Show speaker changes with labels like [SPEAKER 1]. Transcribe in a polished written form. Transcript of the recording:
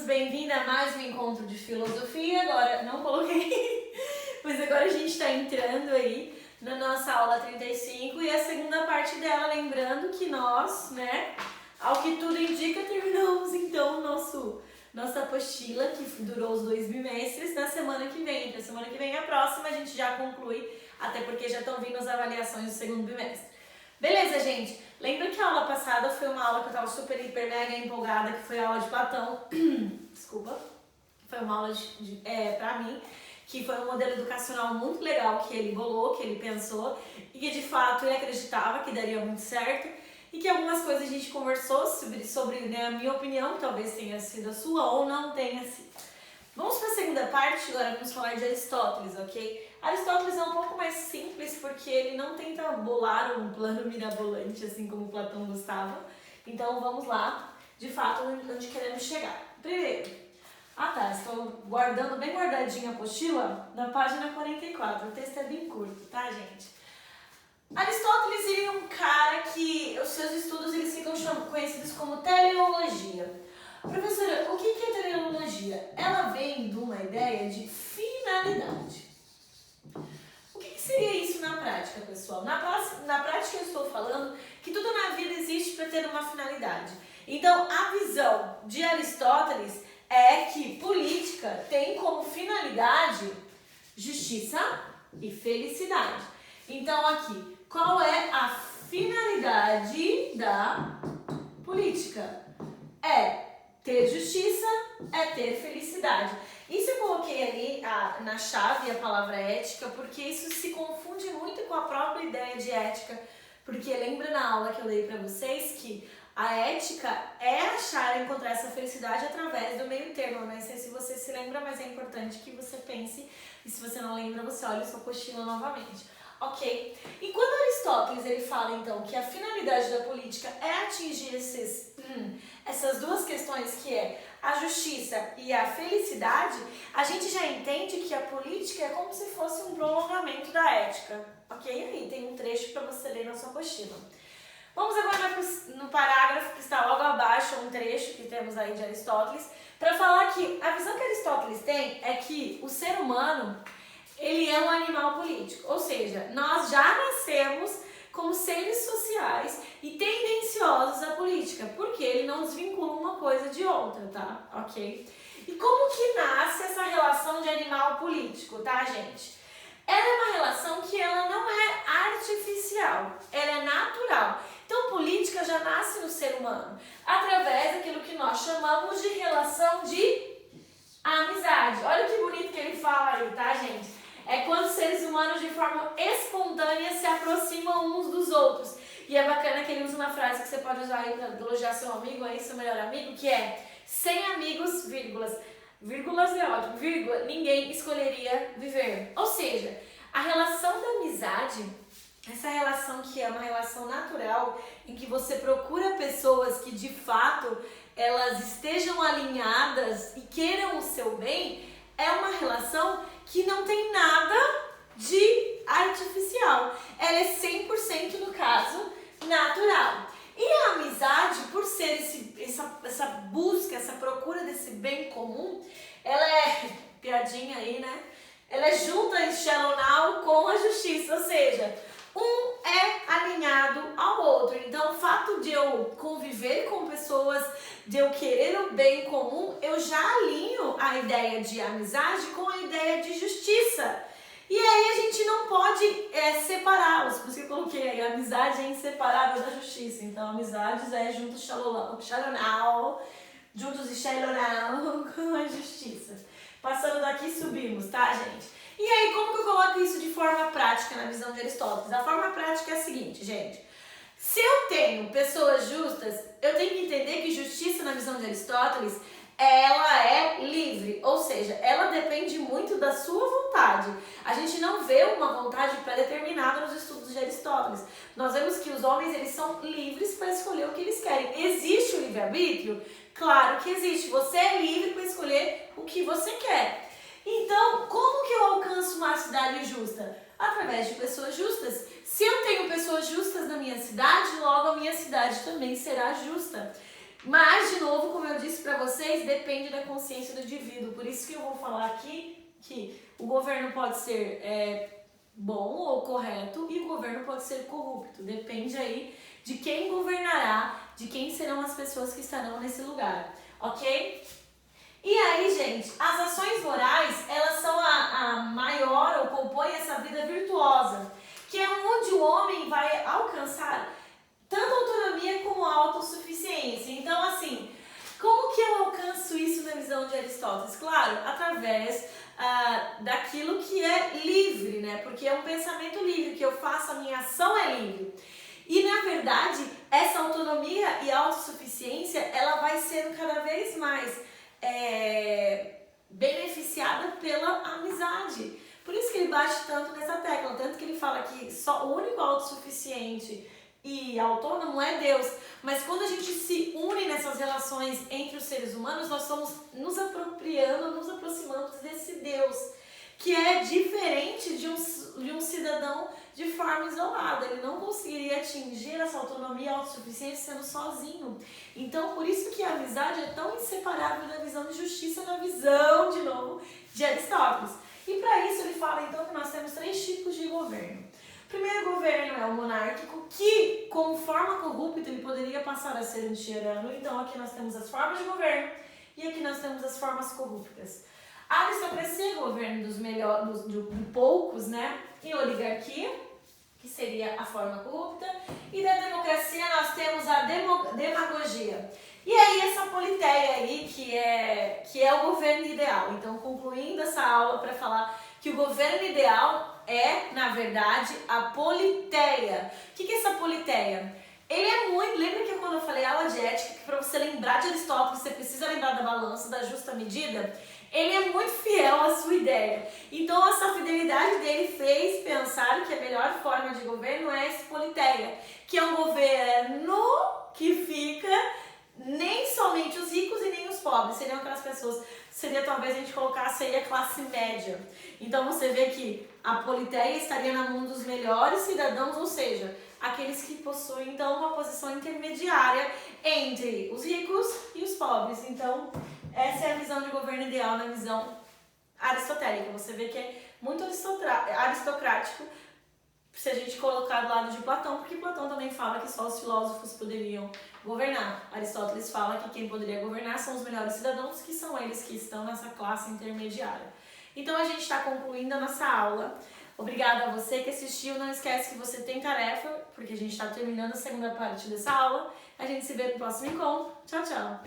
[SPEAKER 1] bem-vinda a mais um encontro de filosofia. Agora, não coloquei, mas agora a gente está entrando aí na nossa aula 35 e a segunda parte dela, lembrando que nós, ao que tudo indica, terminamos então nossa apostila, que durou os 2 bimestres, na semana que vem. Entre a semana que vem e a próxima a gente já conclui, até porque já estão vindo as avaliações do segundo bimestre. Beleza, gente? Lembra que a aula passada foi uma aula que eu tava super, hiper, mega empolgada, que foi a aula de Platão. Desculpa. Foi uma aula pra mim, que foi um modelo educacional muito legal que ele bolou, que ele pensou, e que de fato ele acreditava que daria muito certo, e que algumas coisas a gente conversou sobre a minha opinião, talvez tenha sido a sua ou não tenha sido. Vamos para a segunda parte, agora vamos falar de Aristóteles, ok? Aristóteles é um pouco mais simples porque ele não tenta bolar um plano mirabolante, assim como Platão gostava. Então vamos lá, de fato, onde queremos chegar. Primeiro, estou guardando bem guardadinha a apostila na página 44, o texto é bem curto, tá, gente? Aristóteles ele é um cara que os seus estudos eles ficam conhecidos como teleologia. Professora, o que é teleologia? Ela vem de uma ideia de finalidade. O que seria isso na prática, pessoal? Na prática eu estou falando que tudo na vida existe para ter uma finalidade. Então, a visão de Aristóteles é que política tem como finalidade justiça e felicidade. Então, aqui, qual é a finalidade da política? É ter justiça, é ter felicidade. Isso eu coloquei ali na chave a palavra ética, porque isso se confunde muito com a própria ideia de ética, porque lembra na aula que eu dei para vocês que a ética é encontrar essa felicidade através do meio termo. Eu não sei se você se lembra, mas é importante que você pense, e se você não lembra, você olha sua apostila novamente. Ok? E quando Aristóteles ele fala então que a finalidade da política é atingir essas duas questões que é a justiça e a felicidade, a gente já entende que a política é como se fosse um prolongamento da ética. Ok? Aí tem um trecho para você ler na sua apostila. Vamos agora no parágrafo que está logo abaixo, um trecho que temos aí de Aristóteles, para falar que a visão que Aristóteles tem é que o ser humano ele é um animal político, ou seja, nós já nascemos como seres sociais e tendenciosos à política, porque ele não desvincula uma coisa de outra, tá? Ok? E como que nasce essa relação de animal político, tá, gente? Ela é uma relação que ela não é artificial, ela é natural. Então, política já nasce no ser humano, através daquilo que nós chamamos de relação de amizade. Olha que bonito que ele fala aí, tá, gente? É quando os seres humanos de forma espontânea se aproximam uns dos outros. E é bacana que ele usa uma frase que você pode usar aí para elogiar seu amigo, aí seu melhor amigo, que é: sem amigos, vírgulas é ótimo, vírgula, ninguém escolheria viver. Ou seja, a relação da amizade, essa relação que é uma relação natural, em que você procura pessoas que de fato elas estejam alinhadas e queiram o seu bem, é uma relação que não tem nada de artificial. Ela é 100%, no caso, natural. E a amizade, por ser essa busca, essa procura desse bem comum, ela é, piadinha aí, né? Ela é junta em shallow now com a justiça, ou seja, um é alinhado ao outro. Então, o fato de eu conviver com pessoas, de eu querer o bem comum, eu já alinho a ideia de amizade com a ideia de justiça. E aí a gente não pode separá-los. Por isso que eu coloquei aí, a amizade é inseparável da justiça. Então, amizades é juntos shallow now, juntos e shallow now com a justiça. Passando daqui, subimos, tá, gente? E aí, como que eu coloco isso de forma prática na visão de Aristóteles? A forma prática é a seguinte, gente. Se eu tenho pessoas justas, eu tenho que entender que justiça na visão de Aristóteles, ela é livre, ou seja, ela depende muito da sua vontade. A gente não vê uma vontade pré-determinada nos estudos de Aristóteles. Nós vemos que os homens eles são livres para escolher o que eles querem. Existe o livre-arbítrio? Claro que existe. Você é livre para escolher o que você quer. Então, como que eu alcanço uma cidade justa? Através de pessoas justas. Se eu tenho pessoas justas na minha cidade, logo a minha cidade também será justa. Mas, de novo, como eu disse para vocês, depende da consciência do indivíduo. Por isso que eu vou falar aqui que o governo pode ser bom ou correto e o governo pode ser corrupto. Depende aí de quem governará, de quem serão as pessoas que estarão nesse lugar, ok? E aí, gente, as ações morais, elas são a maior ou compõem essa vida virtuosa, que é onde o homem vai alcançar tanto autonomia como autossuficiência. Então, assim, como que eu alcanço isso na visão de Aristóteles? Claro, através daquilo que é livre, né? Porque é um pensamento livre, que eu faço, a minha ação é livre. E, na verdade, essa autonomia e autossuficiência, ela vai sendo cada vez mais beneficiada pela amizade. Por isso que ele bate tanto nessa tecla, tanto que ele fala que só o único autossuficiente e autônomo é Deus. Mas quando a gente se une nessas relações entre os seres humanos, nós estamos nos apropriando, nos aproximando desse Deus, que é diferente de um cidadão de forma isolada. Ele não conseguiria atingir essa autonomia e autossuficiência sendo sozinho. Então, por isso que a amizade é tão inseparável da visão de justiça, na visão, de novo, de Aristóteles. E para isso ele fala, então, que nós temos 3 tipos de governo. O primeiro governo é o monárquico, que, como forma corrupta, ele poderia passar a ser um tirano. Então, aqui nós temos as formas de governo e aqui nós temos as formas corruptas. A aristocracia é governo de poucos, né? E oligarquia, que seria a forma corrupta. E da democracia nós temos a demagogia. E aí essa politeia aí, que é o governo ideal. Então, concluindo essa aula para falar que o governo ideal é, na verdade, a politeia. O que é essa politeia? Ele é muito... Lembra que quando eu falei aula de ética, que para você lembrar de Aristóteles, você precisa lembrar da balança, da justa medida? Ele é muito fiel à sua ideia. Então, essa fidelidade dele fez pensar que a melhor forma de governo é esse politeia, que é um governo que fica nem somente os ricos e nem os pobres, seriam aquelas pessoas, seria talvez a gente colocasse aí a classe média. Então, você vê que a politeia estaria na mão dos melhores cidadãos, ou seja, aqueles que possuem, então, uma posição intermediária entre os ricos e os pobres. Então, essa é a visão de governo ideal na visão aristotélica. Você vê que é muito aristocrático se a gente colocar do lado de Platão, porque Platão também fala que só os filósofos poderiam governar. Aristóteles fala que quem poderia governar são os melhores cidadãos, que são eles que estão nessa classe intermediária. Então a gente está concluindo a nossa aula. Obrigada a você que assistiu. Não esquece que você tem tarefa, porque a gente está terminando a segunda parte dessa aula. A gente se vê no próximo encontro. Tchau, tchau!